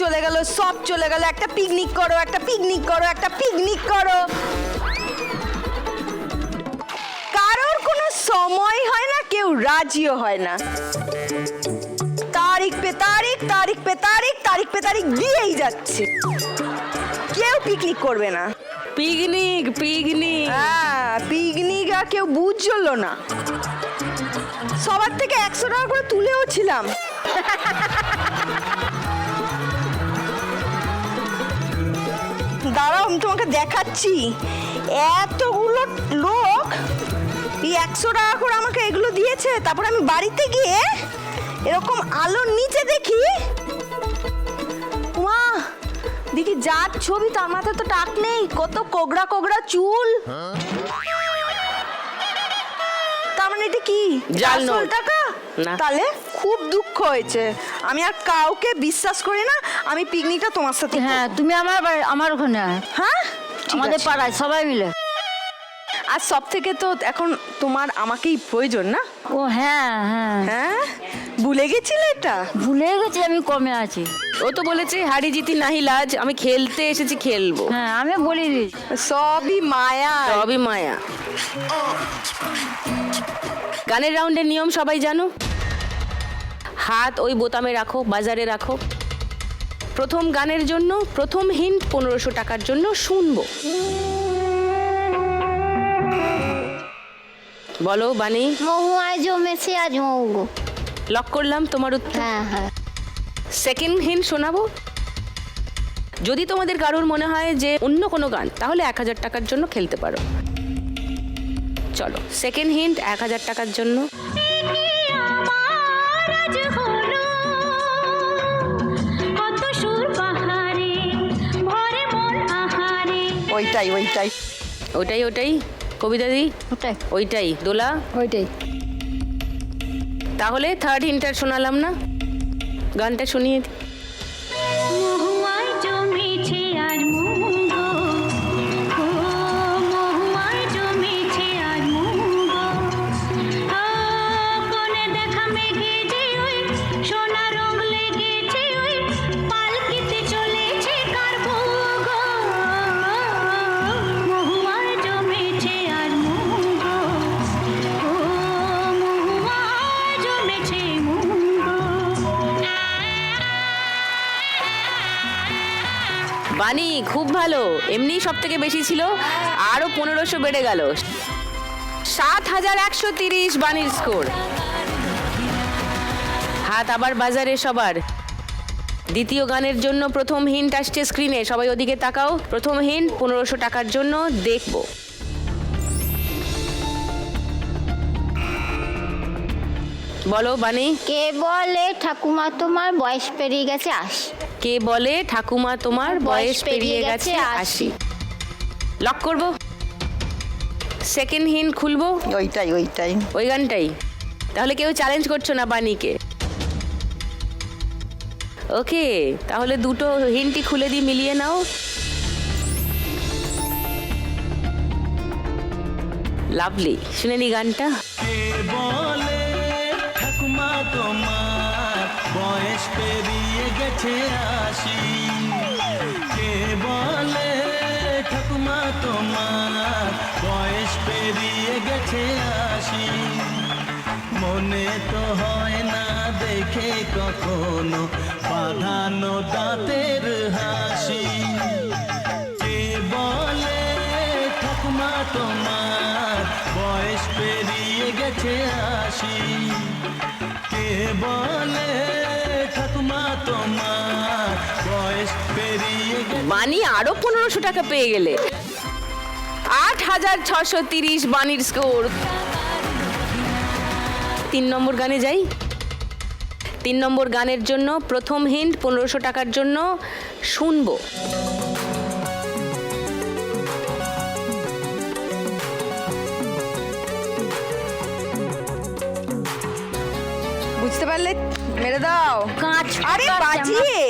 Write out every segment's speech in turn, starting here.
চলে গেল, সব চলে গেল। একটা পিকনিক করো, একটা পিকনিক করো, একটা পিকনিক করো। কারোর কোনো সময় হয় না, কেউ রাজিও হয় না। তারিখ পে তারিখ, তারিখ পে তারিখ, তারিখ পে তারিখ দিয়েই যাচ্ছে। কেউ পিকনিক করবে না। পিকনিক পিকনিক হ্যাঁ, পিকনিক আর কেউ বুঝল না। সবার থেকে 100 টাকা করে তুলেও ছিলাম। দাঁড়াও, আমি তোমাকে দেখাচ্ছি। এতগুলো লোক এই 100 টাকা করে আমাকে এগুলো দিয়েছে। তারপর আমি বাড়িতে গিয়ে এরকম আলোর নিচে দেখি, মা দেখি যার ছবি, তার মাথায় তো টাক নেই, কত কোগড়া কোগড়া চুল। তার মানে এটা কি জাল নোট? আসল টাকা না। তাহলে খুব দুঃখ হয়েছে। আমি আর কাউকে বিশ্বাস করি না। আমি পিকনিকটা তোমার সাথে হ্যাঁ, তুমি আমার ওখানে আয়। হ্যাঁ, আমাদের পাড়ায় সবাই মিলে। আর সব থেকে তো এখন তোমার আমাকেই প্রয়োজন না? ও হ্যাঁ হ্যাঁ, হ্যাঁ, ভুলে গেছিলে এটা? ভুলে গেছি আমি কমে আছি। ও তো বলেছে হারি জিতি নাহি লাজ, আমি খেলতে এসেছি, খেলবো। হ্যাঁ, আমি বলি দিই। সবই মায়া। সবই মায়া। গানের রাউন্ডের নিয়ম সবাই জানো। হাত ওই বোতামে রাখো, বাজারে রাখো। প্রথম গানের জন্য প্রথম হিন্ট 1500 টাকার জন্য শুনবো। বলো বানি। মহুয়ায় জমেছে আজ মৌগো। লক করলাম তোমার উত্তর। হ্যাঁ হ্যাঁ। সেকেন্ড হিন্ট শোনাবো। যদি তোমাদের কারোর মনে হয় যে অন্য কোনো গান, তাহলে 1000 টাকার জন্য খেলতে পারো। চলো, সেকেন্ড হিন্ট 1000 টাকার জন্য। ওইটাই ওইটাই ওটাই ওটাই কবিতা দি, ওটাই ওইটাই দোলা, ওইটাই। তাহলে থার্ড হিন্টার শোনালাম না, গানটা শুনিয়ে দি। বানি খুব ভালো, এমনি সব থেকে বেশি ছিল, আরো 1500 বেড়ে গেল। 7130 বানির স্কোর। হাত আবার বাজারে সবার। দ্বিতীয় গানের জন্য প্রথম হিন্ট আসছে স্ক্রিনে, সবাই ওদিকে তাকাও। প্রথম হিন্ট 1500 টাকার জন্য দেখবো। বলো বানি। কে বলে ঠাকুমা তোমার বয়স পেরিয়ে গেছে 80? কে বলে ঠাকুমা তোমার বয়স পেরিয়ে গেছে 80? লক করবো। সেকেন্ড হিন্ট খুলবো। ওইটাই ওইটাই ওই গানটাই। তাহলে কেউ চ্যালেঞ্জ করছো না বানিকে? ওকে, তাহলে দুটো হিন্টই খুলে দিয়ে মিলিয়ে নাও। লাভলি, শুনে নি গানটা। কে বলে ঠাকুমা তোমার বয়স পেরিয়ে গেছে 80? কে বলে ঠাকুমা তোমার বয়স পেরিয়ে গেছে 80? মনে তো হয় না দেখে কখনো বাঁধানো দাঁতের হাসি। কে বলে ঠাকুমা তোমার বয়স পেরিয়ে গেছে 80? কে বলে ঠাকুমা তোমার বয়স পেরিয়ে গেছে? বানি আরো 1500 টাকা পেয়ে গেলে। 8630 বানির স্কোর। 3 নম্বর গানে যাই। 3 নম্বর গানের জন্য প্রথম হিন্ট 1500 টাকার জন্য শুনবো। বুঝতে পারলে মেরে দাও। কাঁচ আরে বাজিয়ে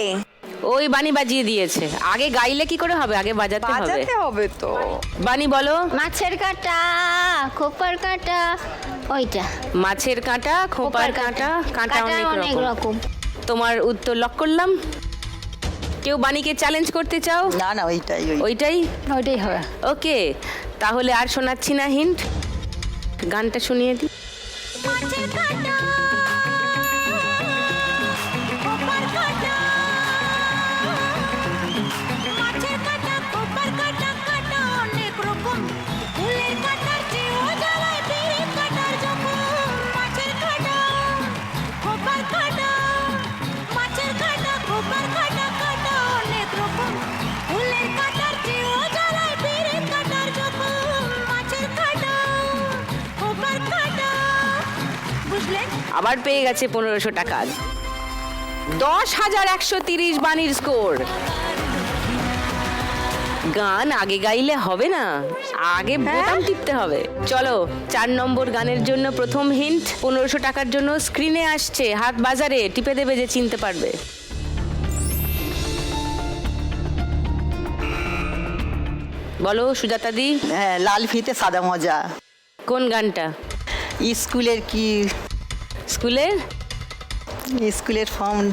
ওই বানি বাজিয়ে দিয়েছে। আগে গাইলে কি করে হবে, আগে বাজাতে হবে। বাজাতে হবে তো। বানি বলো। মাছের কাঁটা খোপার কাঁটা, ওইটা। মাছের কাঁটা খোপার কাঁটা, কাঁটা অনেক রকম। রকম। তোমার উত্তর লক করলাম। কেউ বাণীকে চ্যালেঞ্জ করতে চাও? না না ওইটাই ওইটাই ওইটাই হবে। ওকে, তাহলে আর শোনাচ্ছি না হিন্ট, গানটা শুনিয়ে দিই। আবার পেয়ে গেছে 1500 টাকা। 10,130 বাণীর স্কোর। গান আগে গাইলে হবে না, আগে বোতাম টিপতে হবে। চলো 4 নম্বর গানের জন্য প্রথম হিন্ট 1500 টাকার জন্য স্ক্রিনে আসছে, হাত বাজারে টিপে দেবে যে চিনতে পারবে। বলো সুজাতা দি। হ্যাঁ, লাল ফিতে সাদা মজা। কোন গানটা? স্কুলের কি, স্কুলের স্কুলের ফর্ম।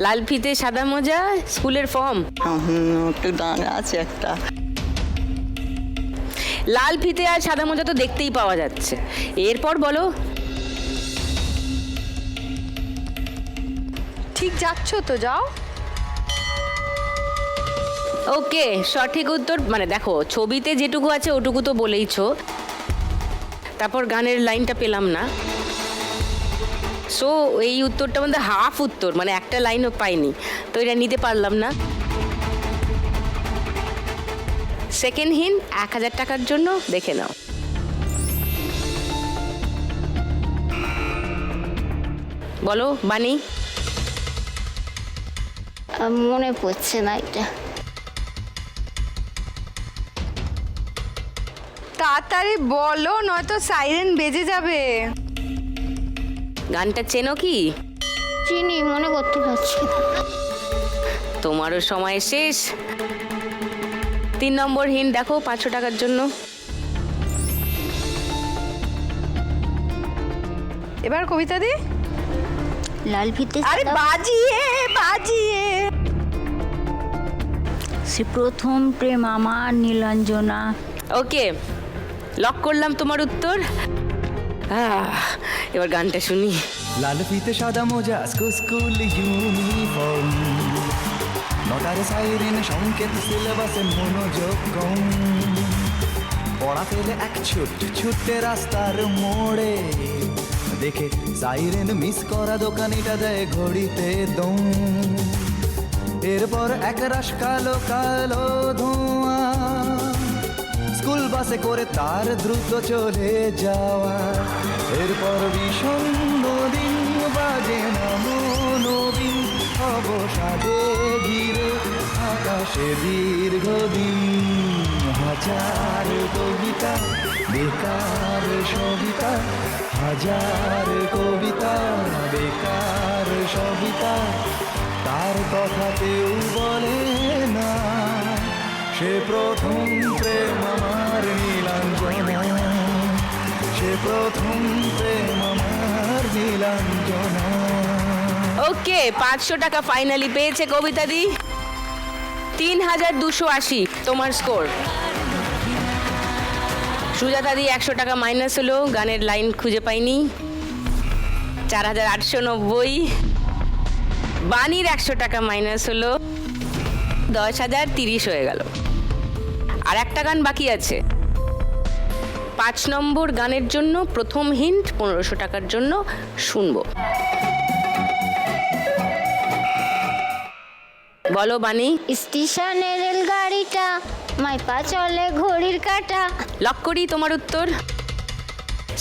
লাল ফিতে সাদা মোজা, স্কুলের ফর্ম। একটু গান আছে একটা। লাল ফিতে আর সাদা মোজা তো দেখতেই পাওয়া যাচ্ছে। এরপর বলো। ঠিক যাচ্ছ তো, যাও। ওকে, সঠিক উত্তর। মানে দেখো, ছবিতে যেটুকু আছে ওটুকু তো বলেইছো, তারপর গানের লাইনটা পেলাম না। সো এই উত্তরটা মধ্যে হাফ উত্তর, মানে একটা লাইনও পাইনি, তো এটা নিতে পারলাম না। সেকেন্ড হিন্ট 1000 টাকার জন্য, দেখে নাও। বলো বাণী। মনে পড়ছে না এটা। তাড়াতাড়ি বলো, নয়তো সাইরেন বেজে যাবে। গানটা চেনো কি? চিনি, মনে করতে পারছি না। তোমারও সময় শেষ। 3 নম্বর হিন্ট দেখো 500 টাকার জন্য। এবার কবিতা দি। লাল ফিতে আরে বাজিয়ে বাজিয়ে। সে প্রথম প্রেম আমার নীলাঞ্জনা। ওকে, লক করলাম তোমার উত্তর। এবার গানটা শুনি। লাল ফিতে সাদা মোজা, স্কুল ইউনিফর্ম, নটার সাইরেন সংকেত, সিলেবাসে মনোযোগ কম, পড়া ফেলে এক ছুটে রাস্তার মোড়ে, দেখে সাইরেন মিস করা দোকানিটা দেয় ঘড়িতে দম। এরপর এক রাশ কালো কালো ধোঁয়া, স্কুল বাসে করে তার দ্রুত চলে যাওয়া। এরপর বিষণ্ণ দিন বাজে না মনোবিন, অবসাদে ঘিরে আকাশে দীর্ঘদিন। হাজার কবিতা বেকার সবিতা, হাজার কবিতা বেকার সবিতা, তার কথা কেউ বলে না। সে প্রথম প্রেম আমার নীলাঞ্জনা, সে প্রথম প্রেম আমার নীলাঞ্জনা। ওকে, 500 টাকা ফাইনালি পেয়েছে কবিতা দি। 3280 তোমার স্কোর। সুজাতা দি 100 টাকা মাইনাস হলো, গানের লাইন খুঁজে পাইনি। 4890। বাণীর 100 টাকা মাইনাস হলো, 10,030 হয়ে গেল। আর একটা গান বাকি আছে। 5 নম্বর গানের জন্য প্রথম হিন্ট 1500 টাকার জন্য শুনবো। বলো বাণী। স্টেশনে রেলগাড়িটা, মাইপা চলে ঘড়ির কাঁটা। লক করি তোমার উত্তর।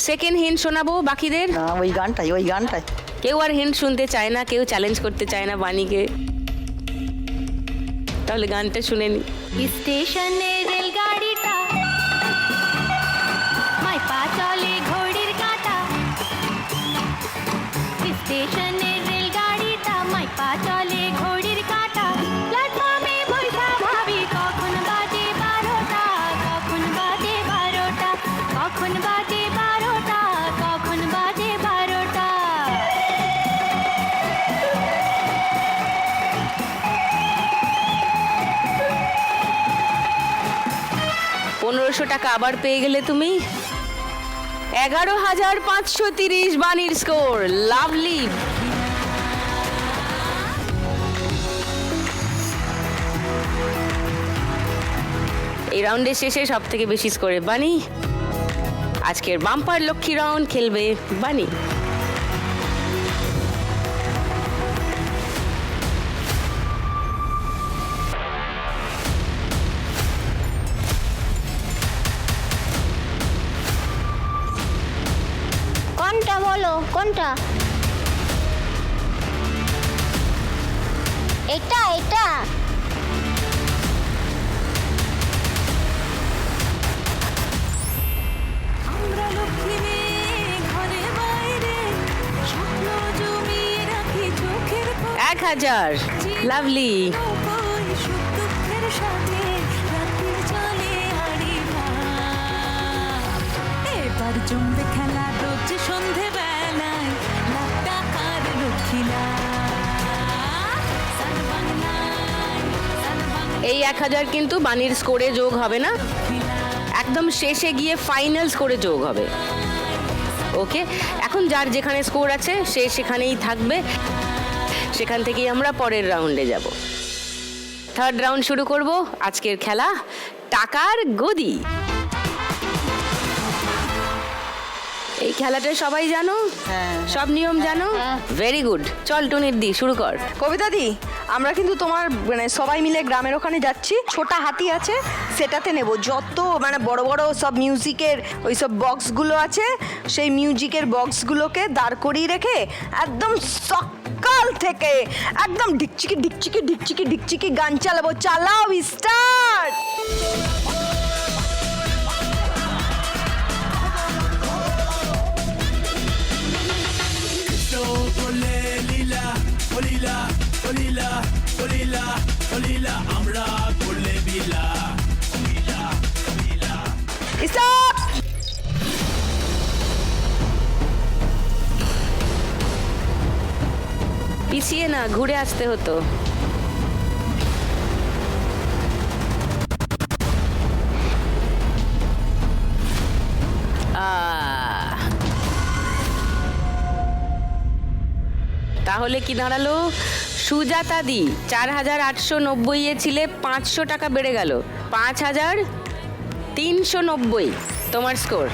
সেকেন্ড হিন্ট শোনাবো বাকিদের। না, ওই গানটাই। কেউ আর হিন্ট শুনতে চায় না, কেউ চ্যালেঞ্জ করতে চায় না বাণীকে, তাহলে গানটা শুনে নি। স্টেশনে রেলগাড়িটা, মাইপা চলে ঘড়ির কাঁটা। স্টেশনে রেলগাড়িটা, মাইপা চলে ঘড়ির কাঁটা। প্ল্যাটফর্মে বইসা ভাবি কখন বাজে 12টা, কখন বাজে 12টা, কখন বাজে 12টা, কখন বাজে 12টা। 1500 টাকা আবার পেয়ে গেলে তুমি। 11,530 বানির স্কোর। লাভলি। এই রাউন্ডের শেষে সব থেকে বেশি স্কোরে বানি। আজকের বাম্পার লক্ষ্মী রাউন্ড খেলবে বানি। কোনটা বলো, কোনটা? এটা এটা আমরা লক্ষ্মী মেয়ে ঘরে বাইরে স্বপ্ন জমিয়ে রাখি চোখের 1000। লাভলি। ওই সুখ দুঃখের সাথে রাত্রি চলে হাড়ি ভাত। এবার জমবে খেলা রোজ সন্ধে বেলায় লাখ টাকার লক্ষ্মী লাভ। সান বাংলায়, সান বাংলায় এই 1000 কিন্তু বানির স্কোরে যোগ হবে না, একদম শেষে গিয়ে ফাইনাল স্কোরে যোগ হবে। ওকে, এখন যার যেখানে স্কোর আছে সে সেখানেই থাকবে, সেখান থেকেই আমরা পরের রাউন্ডে যাব। থার্ড রাউন্ড শুরু করব। আজকের খেলা টাকার গদি। এই খেলাটা সবাই জানো? হ্যাঁ। সব নিয়ম জানো? হ্যাঁ। Very good. চল টুনির দি শুরু কর। কবিতা দি, আমরা কিন্তু তোমার মানে সবাই মিলে গ্রামের ওখানে যাচ্ছি, ছোটা হাতি আছে সেটাতে নেব। যত মানে বড় বড় সব মিউজিকের ওই সব বক্সগুলো আছে, সেই মিউজিকের বক্সগুলোকে দাঁড় করিয়ে রেখে একদম সকাল থেকে একদম ঢিকচিকি ঢিকচিকি ঢিকচিকি ঢিকচিকি গান চালাবো। চালাও, স্টার্ট। স্টপ। পিছিয়ে না, ঘুরে আসতে হতো। তাহলে কি দাঁড়ালো? সুজাতা দি 4890 ছিলে, 500 টাকা বেড়ে গেল 5390 তোমার স্কোর।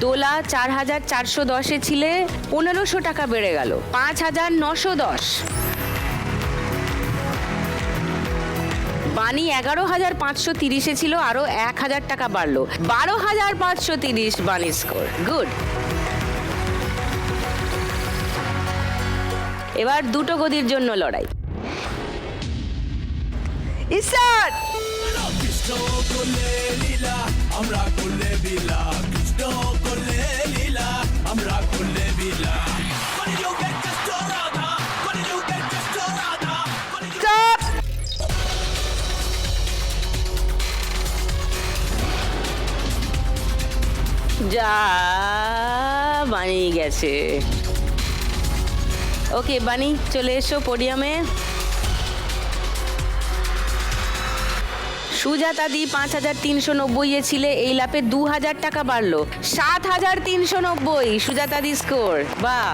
দোলা 4410 ছিলে, 1500 টাকা বেড়ে গেল 5910। বানি 11530 ছিল, আরো 1000 টাকা বাড়লো, 12530 বানি স্কোর। গুড। এবার দুটো গদির জন্য লড়াই। স্টার্ট। স্টপ। যা বানিয়ে গেছে। ওকে বানি, চলে এসো পোডিয়ামে। সুজাতা দি 5390 ছিলে, এই লাপে 2000 টাকা বাড়লো, 7390 সুজাতা দি স্কোর। বাহ।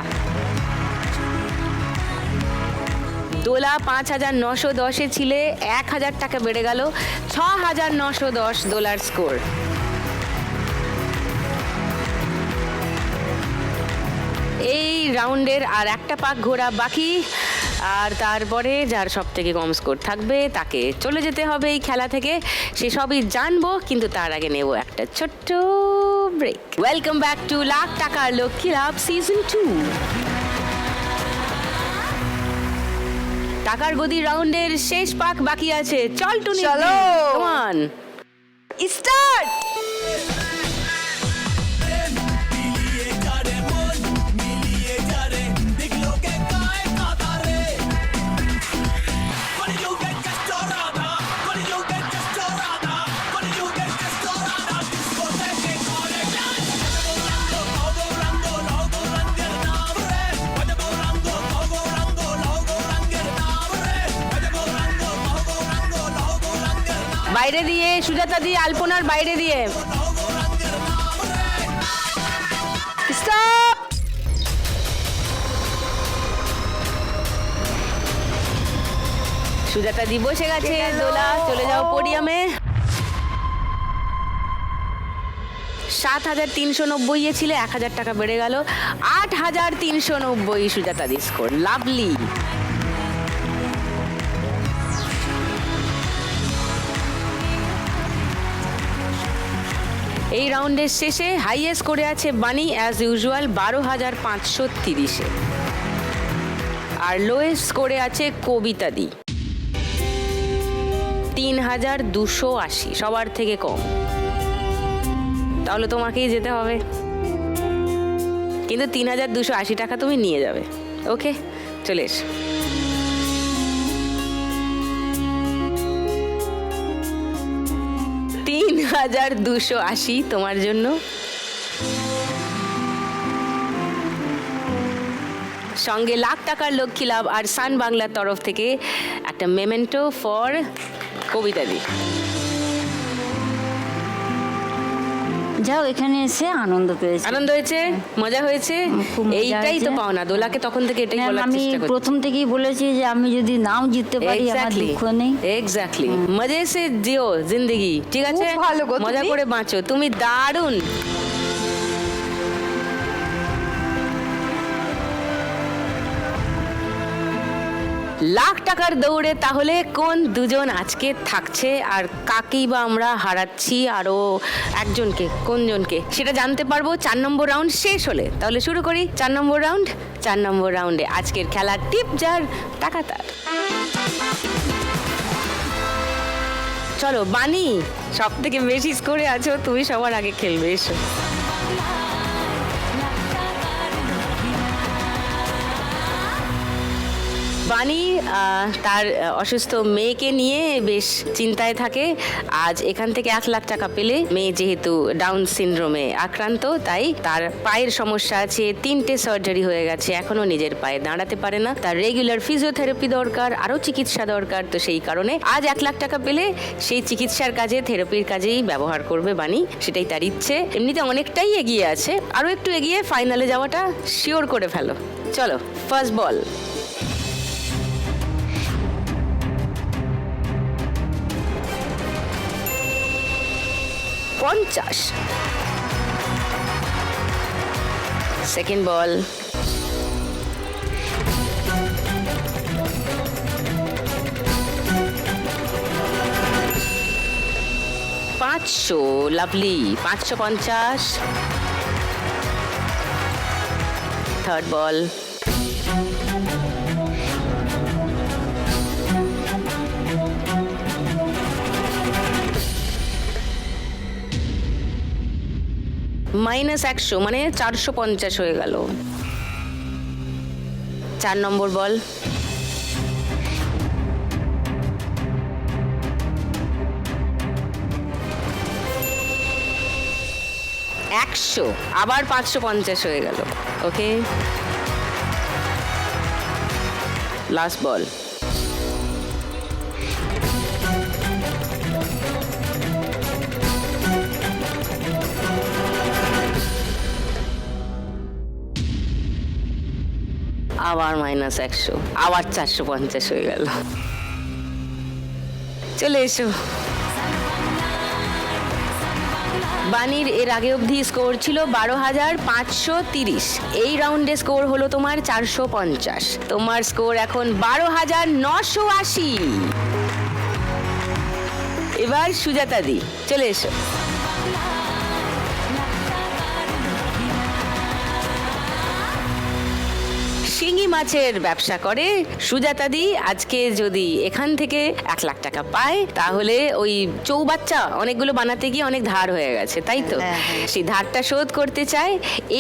দোলা 5910 ছিলে, 1000 টাকা বেড়ে গেল 6910 দোলার স্কোর। এই রাউন্ডের আর একটা পাক ঘোরা বাকি, আর তারপরে যার সব থেকে কম স্কোর থাকবে তাকে চলে যেতে হবে এই খেলা থেকে। সেসবই জানবো, কিন্তু তার আগে নেব একটা ছোট্ট break. Welcome back to lakh টাকার লক্ষ্মী লাভ সিজন 2। টাকার গদি রাউন্ডের শেষ পাক বাকি আছে। চল টুনি, চলো। Come on, start. বাইরে দিয়ে, সুজাতা দি, আলপনার বাইরে দিয়ে। স্টপ। সুজাতা দি বসে গেছে, দোলা চলে যাও পোডিয়ামে। 7,390 ছিল, 1,000 টাকা বেড়ে গেল 8,390 সুজাতা দি স্কোর। লাভলি। এই রাউন্ডের শেষে হাইয়েস্ট করে আছে বানি অ্যাজ ইউজুয়াল 12,530-এ, আর লোয়েস্ট করে আছে কবিতা দি 3,280, সবার থেকে কম। তাহলে তোমাকেই যেতে হবে, কিন্তু 3,280 টাকা তুমি নিয়ে যাবে। ওকে, চলে এসো। $3,280 তোমার জন্য। সঙ্গে লাখ টাকার লক্ষ্মী লাভ আর সান বাংলার তরফ থেকে একটা মেমেন্টো ফর কবিতা দি। যাও, এখানে এসে আনন্দ পেয়েছি। আনন্দ হয়েছে, মজা হয়েছে, খুব মজা এইটাই তো হয়েছে। পাও না। দোলাকে তখন থেকে এটাই ম্যাম, বলার আমি চেষ্টা করছি। প্রথম থেকেই বলেছি যে আমি যদি নাও জিততে পারি আমার দুঃখ নেই। এক্স্যাক্টলি, মজে সে জিও জিন্দগি, ঠিক আছে? খুব ভালো গো তুমি। মজা করে বাঁচো, তুমি দারুণ। লাখ টাকার দৌড়ে তাহলে কোন দুজন আজকে থাকছে আর কাকেই বা আমরা হারাচ্ছি, আরো একজনকে, কোনজনকে সেটা জানতে পারবো 4 নম্বর রাউন্ড শেষ হলে। তাহলে শুরু করি 4 নম্বর রাউন্ড। 4 নম্বর রাউন্ডে আজকের খেলার টিপ যার টাকা তার। চলো বানি, সব থেকে বেশি স্কোরে আছো, তুমি সবার আগে খেলবে, এসো। বানি তার অসুস্থ মেয়েকে নিয়ে বেশ চিন্তায় থাকে। আজ এখান থেকে 1 লাখ টাকা পেলে, মেয়ে যেহেতু ডাউন সিনড্রোমে আক্রান্ত, তাই তার পায়ের সমস্যা আছে, 3টে সার্জারি হয়ে গেছে, এখনো নিজের পায়ে দাঁড়াতে পারে না, তার রেগুলার ফিজিওথেরাপি দরকার, আরও চিকিৎসা দরকার। তো সেই কারণে আজ 1 লাখ টাকা পেলে সেই চিকিৎসার কাজে, থেরাপির কাজেই ব্যবহার করবে বানি, সেটাই তার ইচ্ছে। এমনিতে অনেকটাই এগিয়ে আছে, আরও একটু এগিয়ে ফাইনালে যাওয়াটা শিওর করে ফেলো। চলো, ফার্স্ট বল। 50। সেকেন্ড বল। 500, লাভলি। 550। থার্ড বল। 100, মানে 450 হয়ে গেল। 4 নম্বর বল। 100, আবার 550 হয়ে গেল। ওকে, লাস্ট বল। 100, আবার 450 হয়ে গেল। চলে এসো। বানির এর আগে অবধি স্কোর ছিল 12,530। এই রাউন্ডে স্কোর হলো তোমার 450। তোমার স্কোর এখন 12,980। এবার সুজাতা দি, চলে এসো। শিঙি মাছের ব্যবসা করে সুজাতা দি। আজকে যদি এখান থেকে 1 লাখ টাকা পায়, তাহলে ওই চৌবাচ্চা অনেকগুলো বানাতে গিয়ে অনেক ধার হয়ে গেছে, তাই তো? সেই ধারটা শোধ করতে চায়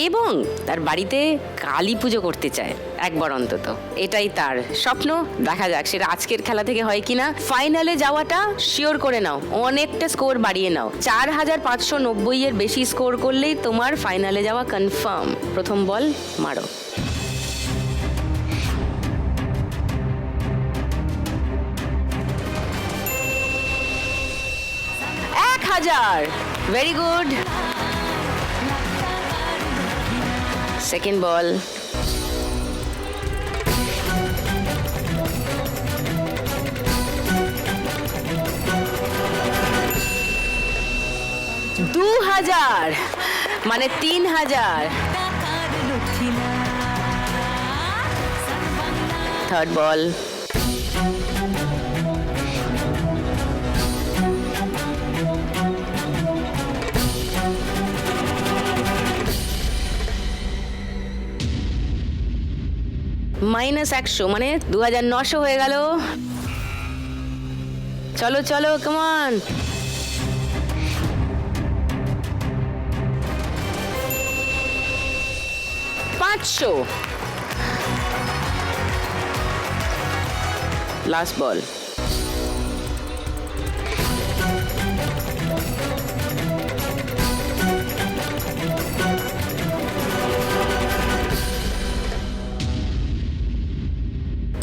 এবং তার বাড়িতে কালী পুজো করতে চায় একবার অন্তত। এটাই তার স্বপ্ন। দেখা যাক সেটা আজকের খেলা থেকে হয় কিনা। ফাইনালে যাওয়াটা শিওর করে নাও, অনেকটা স্কোর বাড়িয়ে নাও। 4,590 এর বেশি স্কোর করলেই তোমার ফাইনালে যাওয়া কনফার্ম। প্রথম বল মারো। 2,000, ভেরি গুড। সেকেন্ড বল। $2,000 মানে 3,000। টাকার লক্ষ্মীরা থার্ড বল। -100 মানে 2,900 হয়ে গেল। চলো চলো, কমান। $500। লাস্ট বল।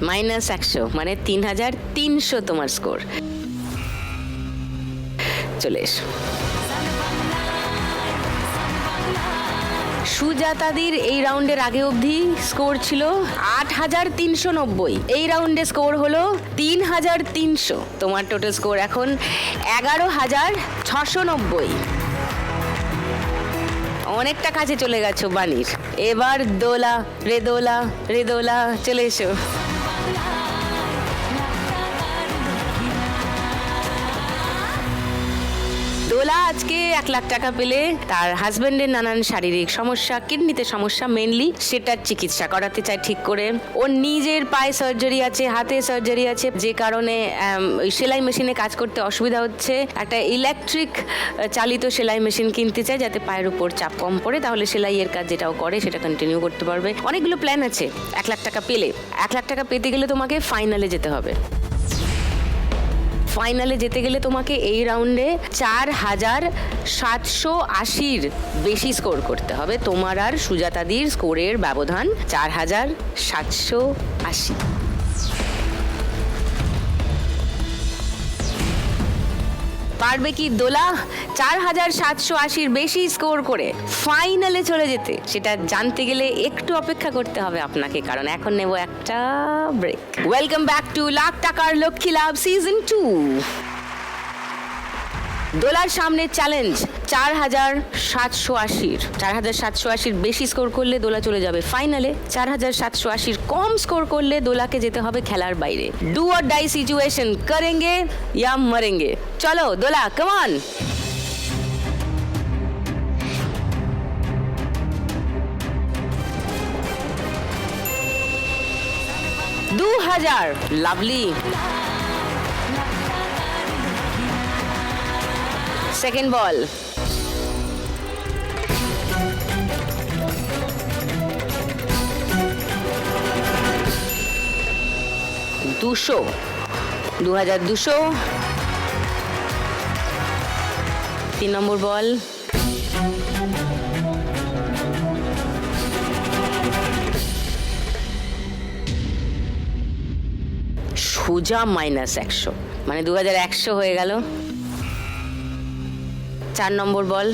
-100 মানে 3,300 তোমার স্কোর। চলে এসো। সুজাতাদির এই রাউন্ডের আগে অবধি স্কোর ছিল 8,390। এই রাউন্ডে স্কোর হলো 3,300। তোমার টোটাল স্কোর এখন 11,690। অনেকটা কাছে চলে গেছো বানির। এবার দোলা রে দোলা রে দোলা, চলে এসো। দোলা আজকে 1 লাখ টাকা পেলে তার হাজবেন্ডের নানান শারীরিক সমস্যা, কিডনিতে সমস্যা মেনলি, সেটার চিকিৎসা করাতে চায় ঠিক করে। ওর নিজের পায়ে সার্জারি আছে, হাতে সার্জারি আছে, যে কারণে ওই সেলাই মেশিনে কাজ করতে অসুবিধা হচ্ছে। একটা ইলেকট্রিক চালিত সেলাই মেশিন কিনতে চায় যাতে পায়ের উপর চাপ কম পড়ে, তাহলে সেলাইয়ের কাজ যেটাও করে সেটা কন্টিনিউ করতে পারবে। অনেকগুলো প্ল্যান আছে 1 লাখ টাকা পেলে। 1 লাখ টাকা পেতে গেলে তোমাকে ফাইনালে যেতে হবে। ফাইনালে যেতে গেলে তোমাকে এই রাউন্ডে 4,780 বেশি স্কোর করতে হবে। তোমার আর সুজাতাদির স্কোরের ব্যবধান 4,780। পারবে কি দোলা 4,780 বেশি স্কোর করে ফাইনালে চলে যেতে? সেটা জানতে গেলে একটু অপেক্ষা করতে হবে আপনাকে, কারণ এখন নেব একটা break. Welcome back to lakh টাকার লক্ষ্মী লাভ সিজন 2। দোলার সামনে চ্যালেঞ্জ 4,780। 4,780 বেশি স্কোর করলে দোলা চলে যাবে ফাইনালে। 4,780 কম স্কোর করলে দোলাকে যেতে হবে খেলার বাইরে। ডু অর ডাই সিচুয়েশন, করেঙ্গে ইয়া মরেঙ্গে। চলো Dola, come on. 2,000, lovely. Second ball. $200, 2,200। 3 number ball. সোজা -100 মানে 2,100 হয়ে গেল। 4 নম্বর বল।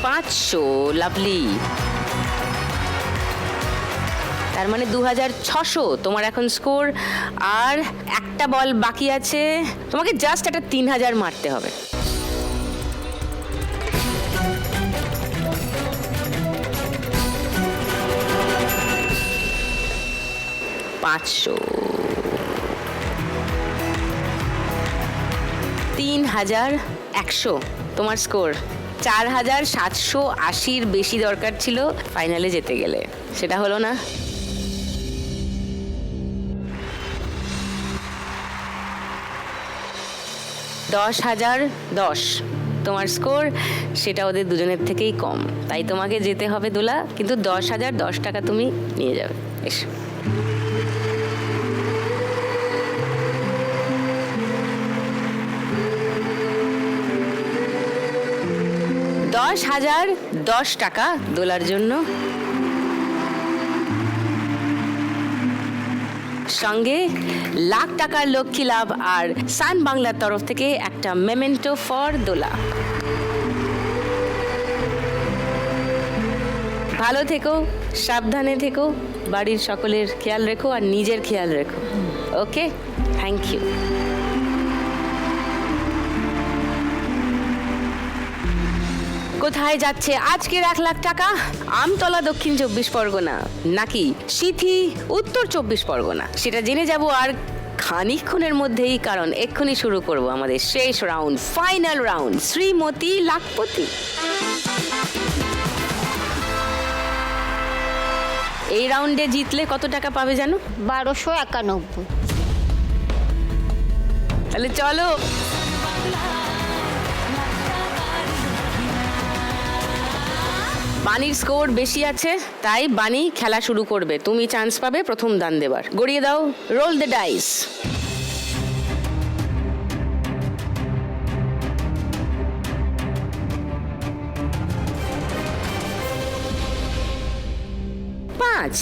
$500, লাভলি। তার মানে 2,600 তোমার এখন স্কোর। আর একটা বল বাকি আছে, তোমাকে জাস্ট একটা 3,000 মারতে হবে। 500, 3,100 তোমার স্কোর। 4,780 বেশি দরকার ছিল ফাইনালে যেতে গেলে, সেটা হলো না। $10,010 তোমার স্কোর, সেটা ওদের দুজনের থেকেই কম, তাই তোমাকে যেতে হবে দোলা, কিন্তু 10,010 টাকা তুমি নিয়ে যাবে। এসো। 10,010 টাকা দোলার জন্য। সঙ্গে লাখ টাকার লক্ষ্মী লাভ আর সান বাংলার তরফ থেকে একটা মেমেন্টো ফর দোলা। ভালো থেকো, সাবধানে থেকো, বাড়ির সকলের খেয়াল রেখো আর নিজের খেয়াল রেখো। ওকে, থ্যাংক ইউ। কোথায় যাচ্ছে আজকের 1 লাখ টাকা? আমতলা দক্ষিণ 24 পরগনা নাকি সিথি উত্তর 24 পরগনা, সেটা জেনে যাব আর খানিকক্ষণের মধ্যেই, কারণ এক্ষুনি শুরু করব আমাদের শেষ round, final round, Shrimati lakhpati. এই রাউন্ডে জিতলে কত টাকা পাবে জানো? 1291। তাহলে চলো। বানির স্কোর বেশি আছে, তাই বানি খেলা শুরু করবে। তুমি চান্স পাবে প্রথম দান দেবার। গড়িয়ে দাও, রোল দ্য ডাইস। পাঁচ।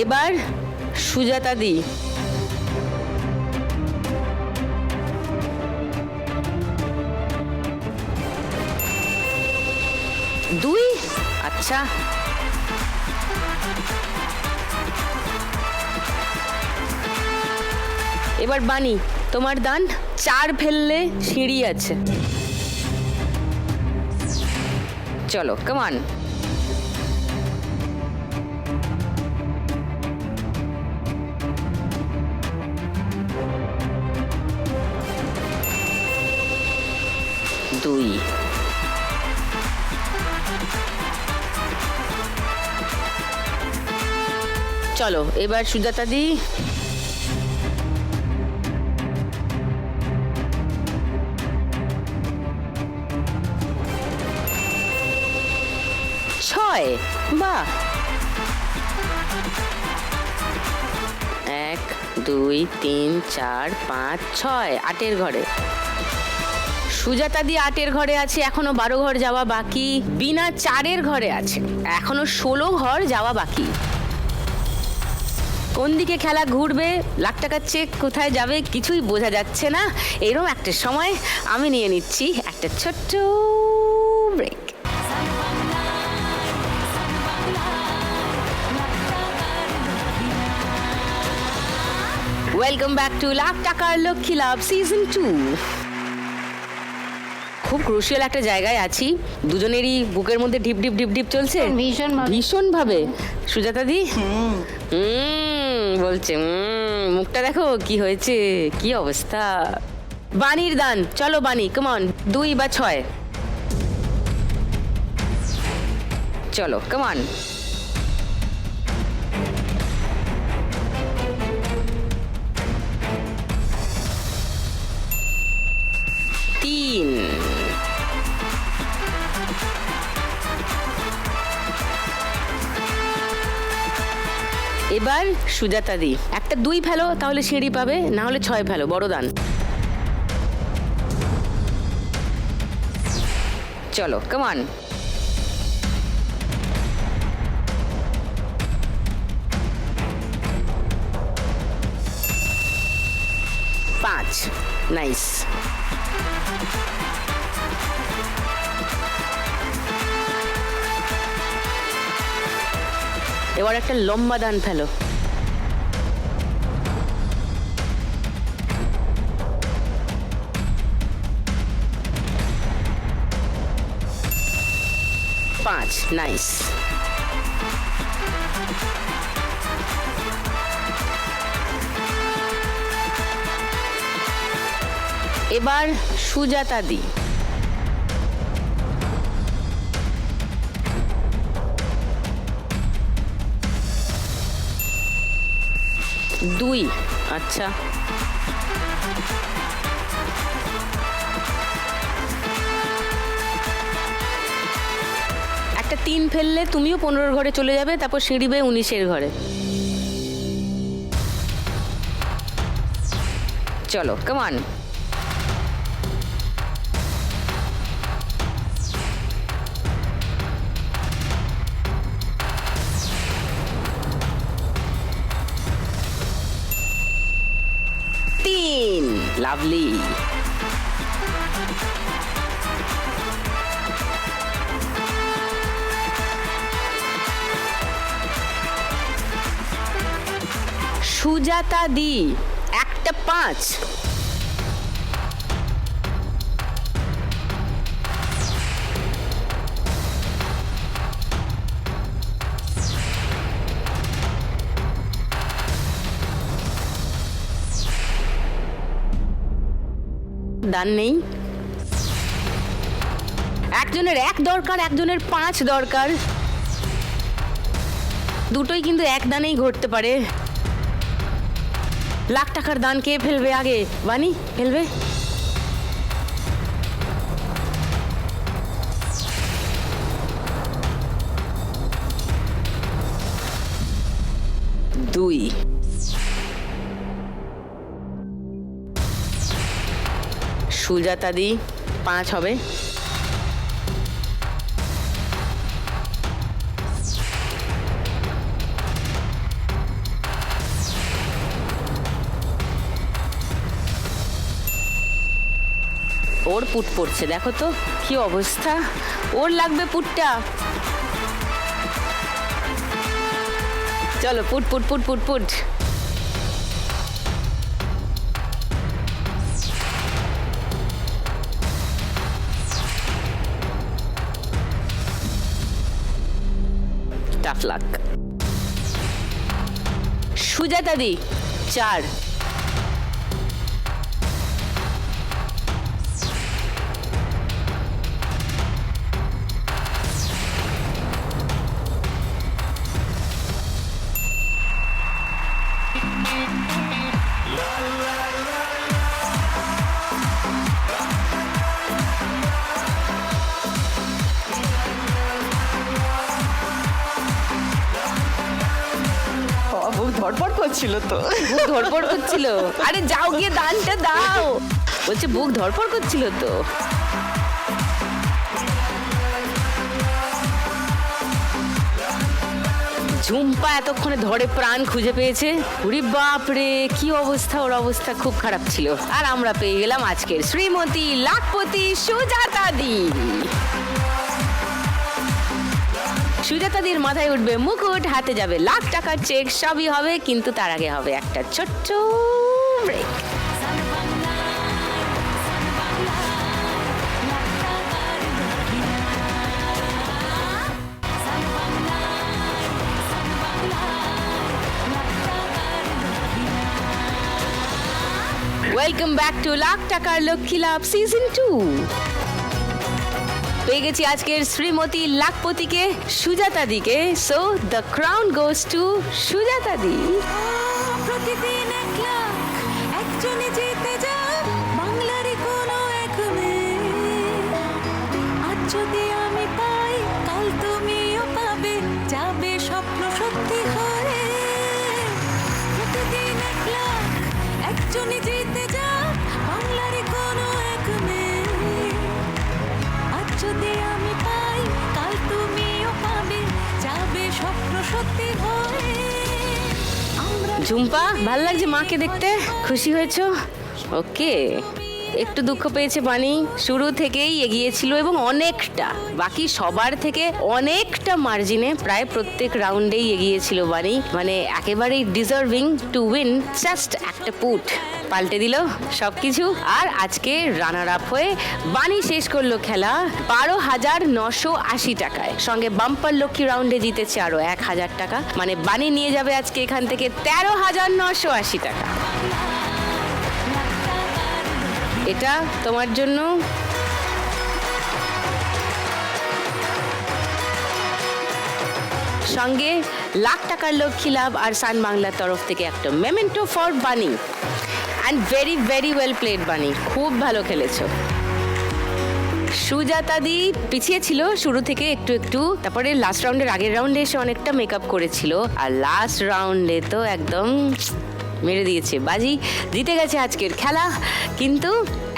এবার সুজাতা দি। 2। আচ্ছা, এবার বানি, তোমার দান। 4 ফেললে সিঁড়ি আছে। চলো, কামান। দুই। চলো এবার সুজাতা দি। 6। বাহ, 1 2 3 4 5 6, 8-এর ঘরে। সুজাতা দি 8-এর ঘরে আছে, এখনো 12 ঘর যাওয়া বাকি। বিনা 4-এর ঘরে আছে, এখনো 16 ঘর যাওয়া বাকি। কোন দিকে খেলা ঘুরবে, লাখ টাকার চেক কোথায় যাবে কিছুই বোঝা যাচ্ছে না। এরকম একটা সময় আমি নিয়ে নিচ্ছি একটা ছোট্ট break. Welcome back to lakh টাকার লক্ষ্মী লাভ সিজন 2। খুব ক্রুশিয়াল একটা জায়গায় আছি, দুজনেরই বুকের মধ্যে ঢিপ ঢিপ ঢিপ ঢিপ চলছে ভীষণ ভাবে। সুজাতা দি বলছে, মুখটা দেখো কি হয়েছে, কি অবস্থা। বানির দান, চলো বানি, কমন। 2 বা 6, চলো কমন। 3। এবার সুজাতা দি, একটা 2 ফেলো তাহলে সিঁড়ি পাবে, না হলে 6 ফেলো, বড় দান। চলো কমান। 5, নাইস। এবার একটা লম্বা দান ফেলো। 5, নাইস। এবার সুজাতা দি। 2, আচ্ছা। একটা 3 ফেললে তুমিও 15 ঘরে চলে যাবে, তারপর সিঁড়ি বেয়ে 19-এর ঘরে। চলো কামান। তিন, লাভলি। সুজাতা দি, একটা 5। দান নেই। একজনের 1 দরকার, একজনের 5 দরকার। দুটোই কিন্তু এক দানেই ঘটতে পারে। লাখ টাকার দান কে ফেলবে আগে? বানি ফেলবে? দুই। সুজাতা দি 5 হবে। ওর পুট পড়ছে, দেখো তো কি অবস্থা। ওর লাগবে পুটটা। চলো put put put put put. Tough luck. Sujata দি 4। বুক ধড়ফড় করছিল তো। বুক ধড়ফড় করছিল। আরে যাও গিয়ে দানটা দাও। বলছে বুক ধড়ফড় করছিল তো। ঝুম্পা এতক্ষণে ধরে প্রাণ খুঁজে পেয়েছে। উরি বাপ রে, কি অবস্থা। ওর অবস্থা খুব খারাপ ছিল। আর আমরা পেয়ে গেলাম আজকের শ্রীমতী লাখপতি সুজাতা দি। সুজাতাদির মাথায় উঠবে মুকুট, হাতে যাবে লাখ টাকার চেক, সবই হবে। কিন্তু তার আগে হবে একটা ছোট্ট break. Welcome back to lakh টাকার লক্ষ্মী লাভ সিজন 2। পেয়ে গেছি আজকের শ্রীমতী লাখপতিকে, সুজাতা দিকে। So the crown goes to Sujata দি। প্রতিদিন 1 লাখ একজনে জিতে যায় বাংলারই কোনো এক মেয়ে। আজ যদি আমি পাই, কাল তুমিও পাবে, যাবে স্বপ্ন সত্যি হয়ে। প্রতিদিন 1 লাখ একজনে জিতে যায় বাংলারই কোনো এক মেয়ে। আজ যদি আমি পাই, কাল তুমিও পাবে, যাবে স্বপ্ন সত্যি হয়ে। ঝুম্পা, ভাল লাগছে মাকে দেখতে? খুশি হয়েছো? ওকে। একটু দুঃখ পেয়েছে বানি। শুরু থেকেই এগিয়েছিল এবং অনেকটা, বাকি সবার থেকে অনেকটা মার্জিনে, প্রায় প্রত্যেক রাউন্ডেই এগিয়েছিল বানি। মানে একেবারেই ডিজার্ভিং টু উইন। জাস্ট একটা পুট পাল্টে দিল সবকিছু। আর আজকে রানার আপ হয়ে বানি শেষ করলো খেলা 12,980 টাকায়। সঙ্গে বাম্পার লক্ষ্মী রাউন্ডে জিতেছে আরো 1,000 টাকা। মানে বানি নিয়ে যাবে আজকে এখান থেকে 13,980 টাকা। এটা তোমার জন্য। সঙ্গে লাখ টাকার লক্ষ্মী লাভ আর সান বাংলার তরফ থেকে একটা মেমেন্টো ফর বানি। And very very well played বানি, খুব ভালো খেলেছো। সুজাতা দি পিছিয়ে ছিল শুরু থেকে একটু একটু, তারপরে লাস্ট রাউন্ডের আগের রাউন্ডে এসে অনেকটা মেকআপ করেছিল। আর লাস্ট রাউন্ডে তো একদম মেরে দিয়েছে বাজি, জিতে গেছে আজকের খেলা, কিন্তু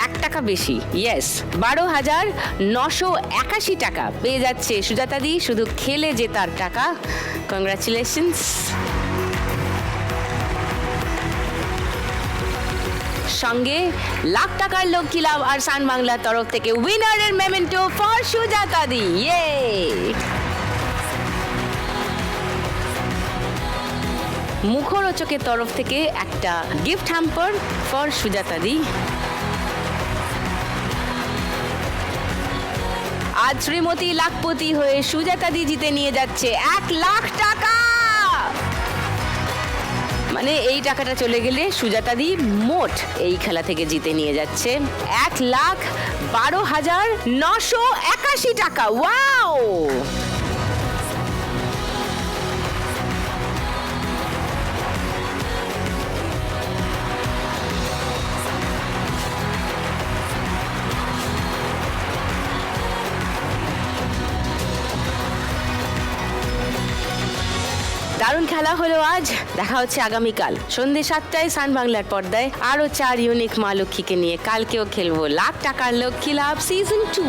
1 টাকা বেশি। ইয়েস, 12,981 টাকা পেয়ে যাচ্ছে সুজাতা দি, শুধু খেলে জেতার টাকা। কংগ্রাচুলেশনস। সঙ্গে লাখ টাকার লক্ষ্মী লাভ আর সান বাংলার তরফ থেকে উইনারের মেমেন্টো ফর সুজাতা দি। ইয়ে, মুখরোচকের তরফ থেকে একটা গিফট হ্যাম্পার ফর সুজাতা দি। আজ শ্রীমতী লাখপতি হয়ে সুজাতা দি জিতে নিয়ে যাচ্ছে 1 লাখ টাকা। মানে এই টাকাটা চলে গেলে সুজাতা দি মোট এই খেলা থেকে জিতে নিয়ে যাচ্ছে 1,12,981 টাকা। ওয়াও! দারুণ খেলা হলো আজ। দেখা হচ্ছে আগামীকাল সন্ধ্যে 7টায় সান বাংলার পর্দায় আরো 4 ইউনিক মা লক্ষ্মীকে নিয়ে। কালকেও খেলবো লাখ টাকার লক্ষ্মী লাভ সিজন 2।